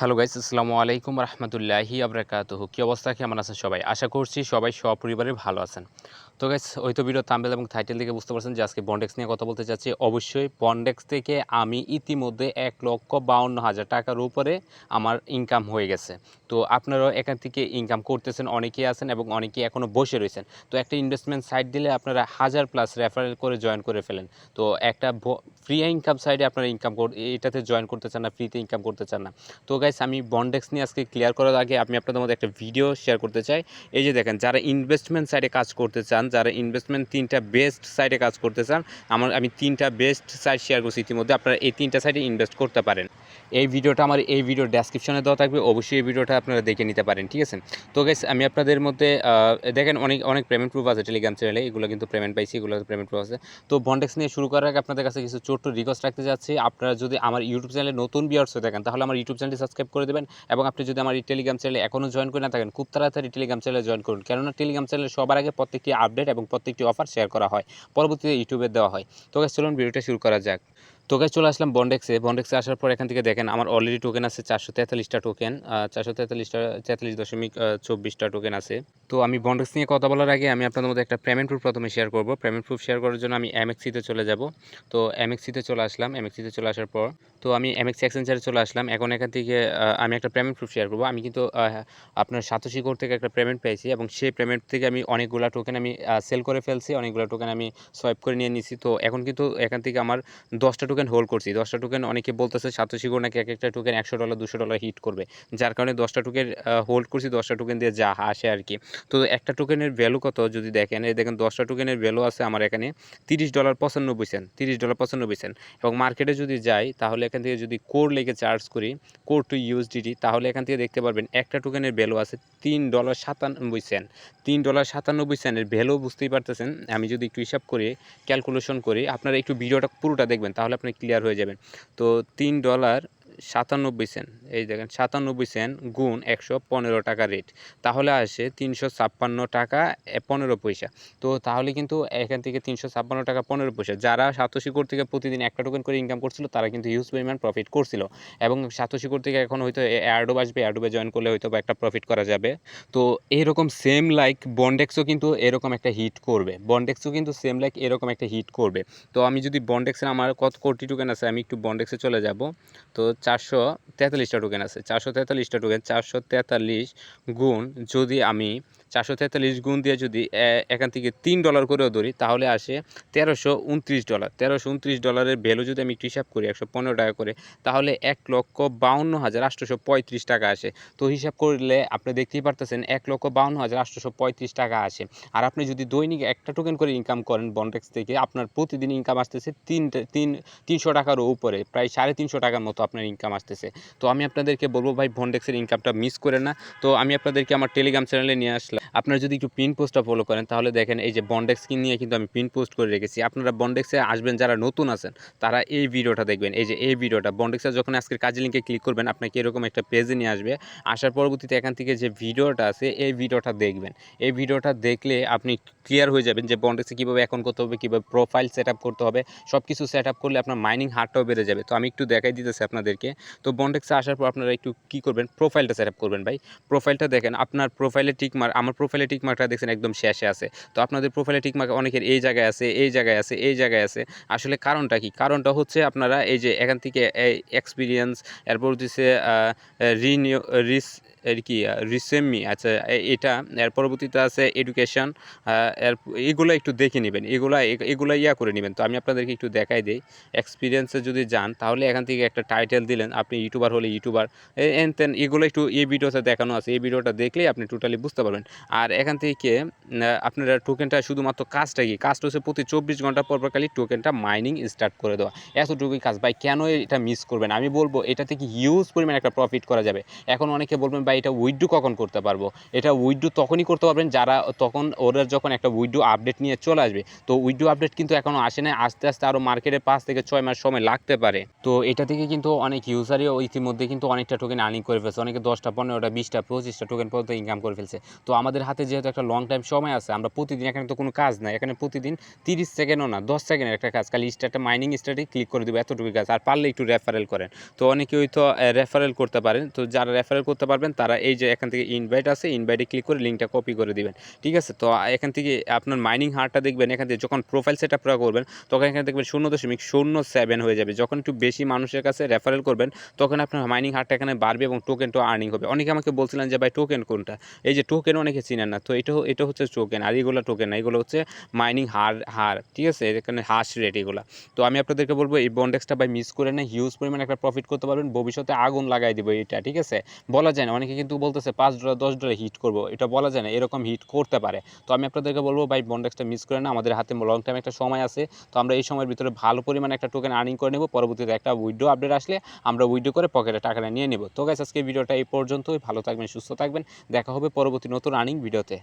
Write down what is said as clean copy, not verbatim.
Hello guys, আসসালামু আলাইকুম রহমতুল্লাহি আবরাকাতুহু। কী অবস্থা, কেমন আছেন সবাই? আশা করছি সবাই সপরিবারে ভালো আছেন। তো গাইস, ওই তো ভিডিও থাম্বনেল এবং টাইটেল থেকে বুঝতে পারছেন যে আজকে বন্ডেক্স নিয়ে কথা বলতে চাচ্ছি। অবশ্যই বন্ডেক্স থেকে আমি ইতিমধ্যে ১,৫২,০০০ টাকার উপরে আমার ইনকাম হয়ে গেছে। তো আপনারাও এখান থেকে ইনকাম করতেছেন, অনেকেই আছেন এবং অনেকেই এখনও বসে রয়েছেন। তো একটা ইনভেস্টমেন্ট সাইট দিলে আপনারা ১,০০০ প্লাস রেফারেল করে জয়েন করে ফেলেন। তো একটা ফ্রি ইনকাম সাইটে আপনারা এটাতে জয়েন করতে চান না, ফ্রিতে ইনকাম করতে চান না। তো গাইস, আমি বন্ডেক্স নিয়ে আজকে ক্লিয়ার করার আগে আমি আপনাদের মধ্যে একটা ভিডিও শেয়ার করতে চাই। এই যে দেখেন, যারা ইনভেস্টমেন্ট সাইটে কাজ করতে চান, যারা ইনভেস্টমেন্ট ৩টা বেস্ট সাইটে কাজ করতে চান, আমি ৩টা বেস্ট সাইট শেয়ার করছি ইতিমধ্যে। আপনারা এই ৩টা সাইটে ইনভেস্ট করতে পারেন। এই ভিডিওটা আমার এই ভিডিওর ডেসক্রিপশনে দেওয়া থাকবে, অবশ্যই এই ভিডিওটা আপনারা দেখে নিতে পারেন, ঠিক আছে? তো গাইস, আমি আপনাদের মধ্যে দেখেন অনেক পেমেন্ট প্রুফ আছে টেলিগ্রাম চ্যানেলে, এগুলো কিন্তু পেমেন্ট পাইছি, এগুলো পেমেন্ট প্রুফ আছে। তো বন্ডেক্স নিয়ে শুরু করার আগে আপনাদের কাছে কিছু ছোট্ট রিকোয়েস্ট রাখতে যাচ্ছি। আপনারা যদি আমার ইউটিউব চ্যানেলে নতুন ভিউয়ার্স হয়ে থাকেন, তাহলে আমার ইউটিউব চ্যানেলটি সাবস্ক্রাইব করে দেবেন। এবং আপনি যদি আমার এই টেলিগ্রাম চ্যানেলে এখনও জয়েন করে না থাকেন, খুব তাড়াতাড়ি টেলিগ্রাম চ্যানেলে জয়েন করুন। কেননা টেলিগ্রাম চ্যানেলে সবার আগে প্রত্যেকটি আপডেট এবং প্রত্যেকটি অফার শেয়ার করা হয়, পরবর্তীতে ইউটিউবে দেওয়া হয়। তো গাইস, চলুন ভিডিওটা শুরু করা যাক। তো গাইস, চলে আসলাম বন্ডেক্সে আসার পর এখান থেকে দেখেন আমার অলরেডি টোকেন আছে 443টা টোকেন, 43.24টা টোকেন আছে। তো আমি বন্ডেক্স নিয়ে কথা বলার আগে আমি আপনাদের মধ্যে একটা পেমেন্ট প্রুফ প্রথমে শেয়ার করব। পেমেন্ট প্রুফ শেয়ার করার জন্য আমি এমএক্সিতে চলে যাব। তো এমএক্সিতে চলে আসলাম। এমএক্সিতে চলে আসার পর তো আমি এমএক্সি এক্সচেঞ্জারে চলে আসলাম। এখন এখান থেকে আমি একটা পেমেন্ট প্রুফ শেয়ার করব। আমি কিন্তু আপনার সাতোশি কোড থেকে একটা পেমেন্ট পেয়েছি এবং সেই পেমেন্ট থেকে আমি অনেকগুলা টোকেন আমি সেল করে ফেলছি, অনেকগুলো টোকেন আমি সোয়াইপ করে নিয়ে নিছি। তো এখন কিন্তু এখান থেকে আমার 10টা টোকেন হোল্ড করছি। 10টা টোকেন, অনেকে বলতেছে সাতোশি কোড নাকি এক একটা টোকেন $100 $200 হিট করবে, যার কারণে 10টা টোকেন হোল্ড করছি। 10টা টোকেন দিয়ে যা আসে আর কি। তো একটা টোকেনের ভ্যালু কত যদি দেখেন, এই দেখেন 10টা টোকেনের ভ্যালু আছে আমার এখানে $30.95, $30.95। এবং মার্কেটে যদি যাই, তাহলে এখান থেকে যদি কোর লেগে চার্জ করি, কোর টু ইউএসডিটি, তাহলে এখান থেকে দেখতে পারবেন একটা টোকেনের ভ্যালু আছে $3.97। $3.97 ভ্যালু, বুঝতেই পারতেছেন। আমি যদি একটু হিসাব করি, ক্যালকুলেশন করি, আপনারা একটু ভিডিওটা পুরোটা দেখবেন, তাহলে আপনি ক্লিয়ার হয়ে যাবেন। তো $3.97, এই দেখেন 97 সেন্ট গুণ 115 টাকা রেট, তাহলে আসে 356 টাকা 15 পয়সা। তো তাহলে কিন্তু এখান থেকে 356 টাকা 15 পয়সা, যারা সাতোশি কোড থেকে প্রতিদিন একটা টোকেন করে ইনকাম করছিল, তারা কিন্তু হিউজ পরিমাণ প্রফিট করছিল। এবং সাতোশি কোড থেকে এখন হয়তো এয়ারড্রপ আসবে, এয়ারড্রপে জয়েন করলে হয়তো একটা প্রফিট করা যাবে। তো এরকম সেম লাইক বন্ডেক্সও কিন্তু এরকম একটা হিট করবে, বন্ডেক্সও কিন্তু সেম লাইক এরকম একটা হিট করবে। তো আমি যদি বন্ডেক্সের আমার কত কোটি টোকেন আছে, আমি একটু বন্ডেক্সে চলে যাব। তো 443টা টোকেন আছে, 443টা টোকেন, 443 গুণ, যদি আমি 443 গুণ দিয়ে যদি এখান থেকে $3 করেও ধরি, তাহলে আসে $1329। $1329 ভ্যালু যদি আমি একটু হিসাব করি 115 টাকা করে, তাহলে 1,52,835 টাকা আসে। তো হিসাব করলে আপনি দেখতেই পারতেছেন 1,52,835 টাকা আসে। আর আপনি যদি দৈনিক একটা টোকেন করে ইনকাম করেন বন্ডেক্স থেকে, আপনার প্রতিদিন ইনকাম আসতেছে 300 টাকারও উপরে, প্রায় 350 টাকার মতো আপনার ইনকাম আসতেছে। তো আমি আপনাদেরকে বলবো ভাই, বন্ডেক্সের ইনকামটা মিস করে না। তো আমি আপনাদেরকে আমার টেলিগ্রাম চ্যানেলে নিয়ে আসলাম। আপনারা যদি একটু পিন পোস্টটা ফলো করেন, তাহলে দেখেন এই যে বন্ডেক্স নিয়ে কিন্তু আমি পিন পোস্ট করে রেখেছি। আপনারা বন্ডেক্সে আসবেন, যারা নতুন আছেন, তারা এই ভিডিওটা দেখবেন। এই যে এই ভিডিওটা বন্ডেক্সে যখন আজকের কাজের লিঙ্কে ক্লিক করবেন, আপনাকে এরকম একটা পেজে নিয়ে আসবে। আসার পরবর্তীতে এখান থেকে যে ভিডিওটা আছে, এই ভিডিওটা দেখবেন। এই ভিডিওটা দেখলে আপনি ক্লিয়ার হয়ে যাবেন যে বন্ডেক্সে কীভাবে অ্যাকাউন্ট করতে হবে, কীভাবে প্রোফাইল সেট আপ করতে হবে। সব কিছু সেট আপ করলে আপনার মাইনিং হারটাও বেড়ে যাবে। তো আমি একটু দেখাই দিতেছি আপনাদেরকে। তো বন্ডেক্সে আসার পর আপনারা একটু কী করবেন, প্রোফাইলটা সেট আপ করবেন ভাই। প্রোফাইলটা দেখেন, আপনার প্রোফাইলে টিকমার্ক, আমার প্রোফাইলে টিকমার্কটা দেখছেন একদম শেষে আছে। তো আপনাদের প্রোফাইলে টিকমার্ক অনেকের এই জায়গায় আছে, এই জায়গায় আছে, এই জায়গায় আছে। আসলে কারণটা কি? কারণটা হচ্ছে আপনারা এই যে এখান থেকে এক্সপিরিয়েন্স, এরপর হচ্ছে রিনিউ রিস এর কি রিসেমি, আচ্ছা এটা, এর পরবর্তীতে আছে এডুকেশন, এগুলো একটু দেখে নেবেন, এগুলা করে নেবেন। তো আমি আপনাদেরকে একটু দেখাই দিই। এক্সপিরিয়েন্সে যদি যান, তাহলে এখান থেকে একটা টাইটেল দিলেন, আপনি ইউটিউবার হলে ইউটিউবার, তেন এগুলো একটু এই ভিডিওতে দেখানো আছে, এই ভিডিওটা দেখলেই আপনি টোটালি বুঝতে পারবেন। আর এখান থেকে আপনারা টোকেনটা শুধুমাত্র কাজটা কি, কাজটা হচ্ছে প্রতি 24 ঘন্টা পর খালি টোকেনটা মাইনিং স্টার্ট করে দেওয়া, এতটুকুই কাজ ভাই। কেন এটা মিস করবেন? আমি বলবো এটা থেকে হিউজ পরিমাণ একটা প্রফিট করা যাবে। এখন অনেকে বলবেন ভাই, এটা উইথড্র কখন করতে পারবো? এটা উইথড্র তখনই করতে পারবেন যারা তখন ওরা যখন একটা উইথড্র আপডেট নিয়ে চলে আসবে। তো উইথড্র আপডেট কিন্তু এখনও আসে নাই, আস্তে আস্তে আরও মার্কেটে 5 থেকে 6 মাস সময় লাগতে পারে। তো এটা থেকে কিন্তু অনেক ইউজারই ইতিমধ্যে কিন্তু অনেকটা টোকেন আর্নিং করে ফেলছে, অনেকে 10টা 15টা 20টা 25টা টোকেন পর্যন্ত ইনকাম করে ফেলছে। তো আমার আমাদের হাতে যেহেতু একটা লং টাইম সময় আছে, আমরা প্রতিদিন, এখানে তো কোনো কাজ নাই, এখানে প্রতিদিন 30 সেকেন্ডও না 10 সেকেন্ডের একটা কাজ, খালি স্টার্টে মাইনিং স্টার্টে ক্লিক করে দেবো, এতটুকু কাজ। আর পারলে একটু রেফারেল করেন। তো অনেকেই তো রেফারেল করতে পারেন, তো যারা রেফারেল করতে পারবেন তারা এই যে এখান থেকে ইনভাইট আছে, ইনভাইটে ক্লিক করে লিঙ্কটা কপি করে দিবেন, ঠিক আছে। তো এখান থেকে আপনার মাইনিং হারটা দেখবেন, এখান থেকে যখন প্রোফাইল সেট আপ করবেন তখন এখানে দেখবেন 0.07 হয়ে যাবে। যখন একটু বেশি মানুষের কাছে রেফারেল করবেন তখন আপনার মাইনিং হারটা এখানে বাড়বে এবং টোকেনটা আর্নিং হবে। অনেকে আমাকে বলছিলেন যে ভাই টোকেন কোনটা, এই যে টোকেন অনেকে চিনেন না, তো এটা হচ্ছে টোকেন, আর এগুলো টোকেন না, এগুলো হচ্ছে মাইনিং হার, ঠিক আছে, এখানে হাশ রেট এগুলো। তো আমি আপনাদেরকে বলবো এই বন্ডেক্সটা ভাই মিস করে না, হিউজ পরিমাণে একটা প্রফিট করতে পারবেন, ভবিষ্যতে আগুন লাগাই দেবো এটা, ঠিক আছে। বলা যায় না, অনেকে কিন্তু বলতেছে $5 $10 হিট করবো, এটা বলা যায় না, এরকম হিট করতে পারে। তো আমি আপনাদেরকে বলবো ভাই বন্ডেক্সটা মিস করে না, আমাদের হাতে লং টাইম একটা সময় আছে, তো আমরা এই সময়ের ভিতরে ভালো পরিমাণে একটা টোকেন আর্নিং করে নেব, পরবর্তীতে একটা উইড্রো আপডেট আসলে আমরা উইড্রো করে পকেটে টাকাটা নিয়ে নেব। তো গাইস আজকে ভিডিওটা এই পর্যন্তই, ভালো থাকবেন, সুস্থ থাকবেন, দেখা হবে পরবর্তী নতুন আর্নিং ভিডিওতে।